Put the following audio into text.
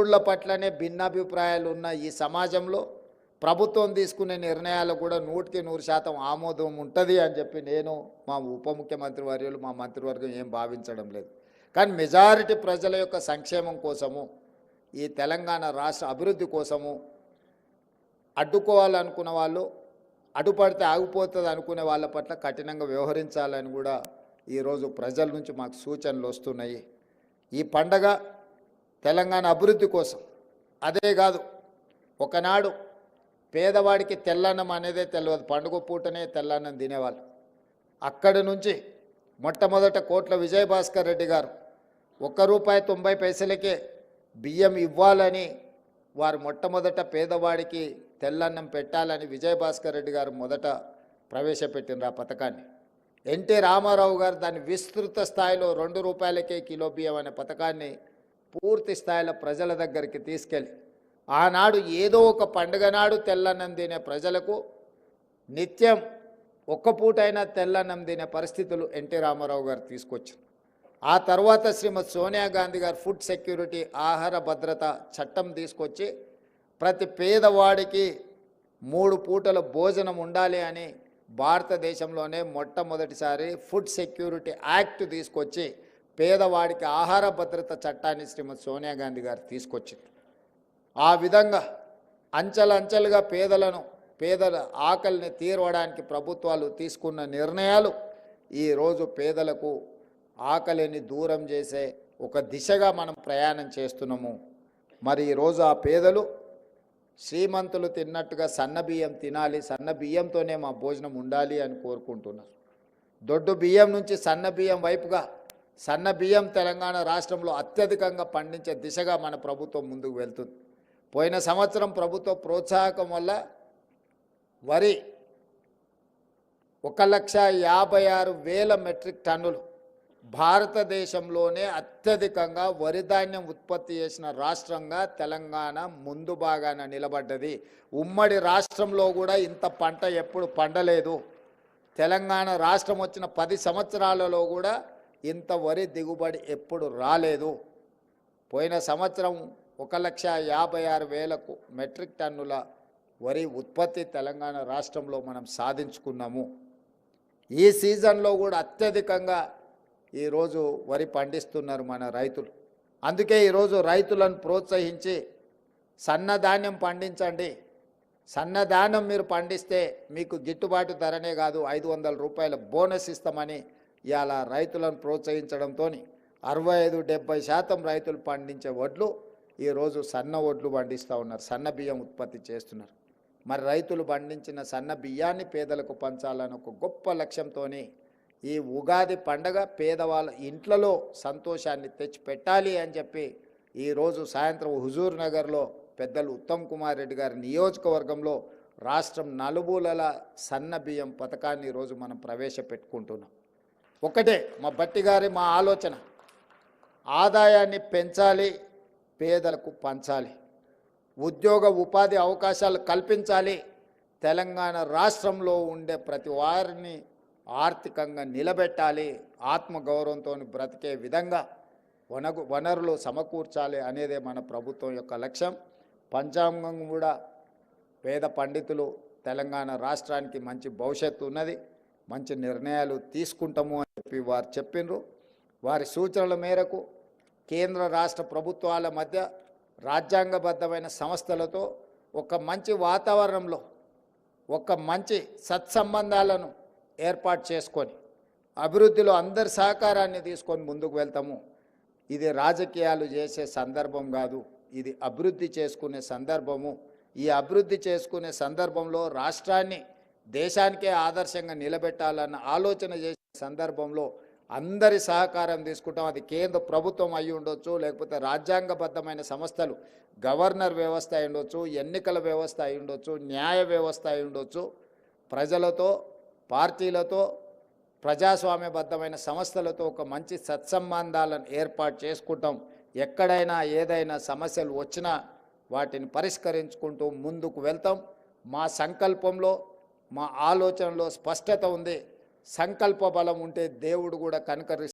మిత్రుల పట్లనే భిన్నాభిప్రాయాలు ఉన్న ఈ సమాజంలో ప్రభుత్వం తీసుకునే నిర్ణయాలు కూడా 100% ఆమోదం ఉంటుంది అని చెప్పి నేను, మా ఉప ముఖ్యమంత్రి వర్యులు, మా మంత్రివర్గం ఏం భావించడం లేదు. కానీ మెజారిటీ ప్రజల యొక్క సంక్షేమం కోసము, ఈ తెలంగాణ రాష్ట్ర అభివృద్ధి కోసము అడ్డుకోవాలనుకున్న వాళ్ళు, అడ్డుపడితే ఆగిపోతుంది అనుకునే వాళ్ళ పట్ల కఠినంగా వ్యవహరించాలని కూడా ఈరోజు ప్రజల నుంచి మాకు సూచనలు వస్తున్నాయి. ఈ పండగ తెలంగాణ అభివృద్ధి కోసం. అదే కాదు, ఒకనాడు పేదవాడికి తెల్లన్నం అనేదే తెలియదు, పండుగ పూటనే తెల్లన్నం తినేవాళ్ళు. అక్కడి నుంచి మొట్టమొదట కోట్ల విజయభాస్కర్ రెడ్డి గారు ₹1.90 బియ్యం ఇవ్వాలని వారు మొట్టమొదట పేదవాడికి తెల్లన్నం పెట్టాలని విజయభాస్కర్ రెడ్డి గారు మొదట ప్రవేశపెట్టిన ఆ పథకాన్ని. ఎన్టీ రామారావు గారు దాన్ని విస్తృత స్థాయిలో ₹2 కిలో బియ్యం అనే పథకాన్ని పూర్తి స్థాయిలో ప్రజల దగ్గరికి తీసుకెళ్ళి, ఆనాడు ఏదో ఒక పండుగ నాడు తెల్లన్నం తినే ప్రజలకు నిత్యం ఒక్క పూటైనా తెల్లన్నం తినే పరిస్థితులు ఎన్టీ రామారావు గారు తీసుకొచ్చారు. ఆ తర్వాత శ్రీమతి సోనియా గాంధీ గారు ఫుడ్ సెక్యూరిటీ, ఆహార భద్రత చట్టం తీసుకొచ్చి ప్రతి పేదవాడికి 3 పూటల భోజనం ఉండాలి అని భారతదేశంలోనే మొట్టమొదటిసారి ఫుడ్ సెక్యూరిటీ యాక్ట్ తీసుకొచ్చి పేదవాడికి ఆహార భద్రత చట్టాన్ని శ్రీమతి సోనియా గాంధీ గారు తీసుకొచ్చింది. ఆ విధంగా అంచెలంచెలుగా పేదల ఆకలిని తీర్చడానికి ప్రభుత్వాలు తీసుకున్న నిర్ణయాలు ఈరోజు పేదలకు ఆకలిని దూరం చేసే ఒక దిశగా మనం ప్రయాణం చేస్తున్నాము. మరి ఈరోజు ఆ పేదలు శ్రీమంతులు తిన్నట్టుగా సన్నబియ్యం తినాలి, సన్నబియ్యంతోనే మా భోజనం ఉండాలి అని కోరుకుంటున్నారు. దొడ్డు బియ్యం నుంచి సన్నబియ్యం వైపుగా, సన్నబియ్యం తెలంగాణ రాష్ట్రంలో అత్యధికంగా పండించే దిశగా మన ప్రభుత్వం ముందుకు వెళ్తుంది. పోయిన సంవత్సరం ప్రభుత్వ ప్రోత్సాహకం వల్ల వరి 1,56,000 మెట్రిక్ టన్నులు, భారతదేశంలోనే అత్యధికంగా వరి ధాన్యం ఉత్పత్తి చేసిన రాష్ట్రంగా తెలంగాణ ముందు భాగాన నిలబడ్డది. ఉమ్మడి రాష్ట్రంలో కూడా ఇంత పంట ఎప్పుడు పండలేదు. తెలంగాణ రాష్ట్రం వచ్చిన 10 సంవత్సరాలలో కూడా ఇంత వరి దిగుబడి ఎప్పుడు రాలేదు. పోయిన సంవత్సరం 1,56,000 మెట్రిక్ టన్నుల వరి ఉత్పత్తి తెలంగాణ రాష్ట్రంలో మనం సాధించుకున్నాము. ఈ సీజన్లో కూడా అత్యధికంగా ఈరోజు వరి పండిస్తున్నారు మన రైతులు. అందుకే ఈరోజు రైతులను ప్రోత్సహించి సన్నధాన్యం పండించండి, సన్నధాన్యం మీరు పండిస్తే మీకు గిట్టుబాటు ధరనే కాదు ₹500 బోనస్ ఇస్తామని ఇవాళ రైతులను ప్రోత్సహించడంతో 65-70% రైతులు పండించే వడ్లు ఈరోజు సన్న వడ్లు పండిస్తూ ఉన్నారు, సన్న బియ్యం ఉత్పత్తి చేస్తున్నారు. మరి రైతులు పండించిన సన్న బియ్యాన్ని పేదలకు పంచాలని ఒక గొప్ప లక్ష్యంతో ఈ ఉగాది పండగ పేదవాళ్ళ ఇంట్లలో సంతోషాన్ని తెచ్చిపెట్టాలి అని చెప్పి ఈరోజు సాయంత్రం హుజూర్ నగర్లో పెద్దలు ఉత్తమ్ కుమార్ రెడ్డి గారి నియోజకవర్గంలో రాష్ట్రం నలుమూలల సన్న బియ్యం పథకాన్ని ఈరోజు మనం ప్రవేశపెట్టుకుంటున్నాం. ఒకటే మా ఆలోచన, ఆదాయాన్ని పెంచాలి, పేదలకు పంచాలి, ఉద్యోగ ఉపాధి అవకాశాలు కల్పించాలి, తెలంగాణ రాష్ట్రంలో ఉండే ప్రతి వారిని ఆర్థికంగా నిలబెట్టాలి, ఆత్మగౌరవంతో బ్రతికే విధంగా వనరులు సమకూర్చాలి అనేదే మన ప్రభుత్వం యొక్క లక్ష్యం. పంచాంగం కూడా పేద పండితులు తెలంగాణ రాష్ట్రానికి మంచి భవిష్యత్తు ఉన్నది, మంచి నిర్ణయాలు తీసుకుంటాము అని చెప్పి వారు చెప్పినారు. వారి సూచనల మేరకు కేంద్ర రాష్ట్ర ప్రభుత్వాల మధ్య రాజ్యాంగబద్ధమైన సంస్థలతో ఒక మంచి వాతావరణంలో ఒక మంచి సత్సంబంధాలను ఏర్పాటు చేసుకొని అభివృద్ధిలో అందరి సహకారాన్ని తీసుకొని ముందుకు వెళ్తాము. ఇది రాజకీయాలు చేసే సందర్భం కాదు, ఇది అభివృద్ధి చేసుకునే సందర్భము. ఈ అభివృద్ధి చేసుకునే సందర్భంలో రాష్ట్రాన్ని దేశానికే ఆదర్శంగా నిలబెట్టాలన్న ఆలోచన చేసే సందర్భంలో అందరి సహకారం తీసుకుంటాం. అది కేంద్ర ప్రభుత్వం అయి ఉండొచ్చు, లేకపోతే రాజ్యాంగబద్ధమైన సంస్థలు, గవర్నర్ వ్యవస్థ అయి ఉండొచ్చు, ఎన్నికల వ్యవస్థ అయి ఉండొచ్చు, న్యాయ వ్యవస్థ అయి ఉండొచ్చు. ప్రజలతో, పార్టీలతో, ప్రజాస్వామ్యబద్ధమైన సంస్థలతో ఒక మంచి సత్సంబంధాలను ఏర్పాటు చేసుకుంటాం. ఎక్కడైనా ఏదైనా సమస్యలు వచ్చినా వాటిని పరిష్కరించుకుంటూ ముందుకు వెళ్తాం. మా సంకల్పంలో, మా ఆలోచనలో స్పష్టత ఉంది. సంకల్ప బలం ఉంటే దేవుడు కూడా కనుకరిస్తాడు.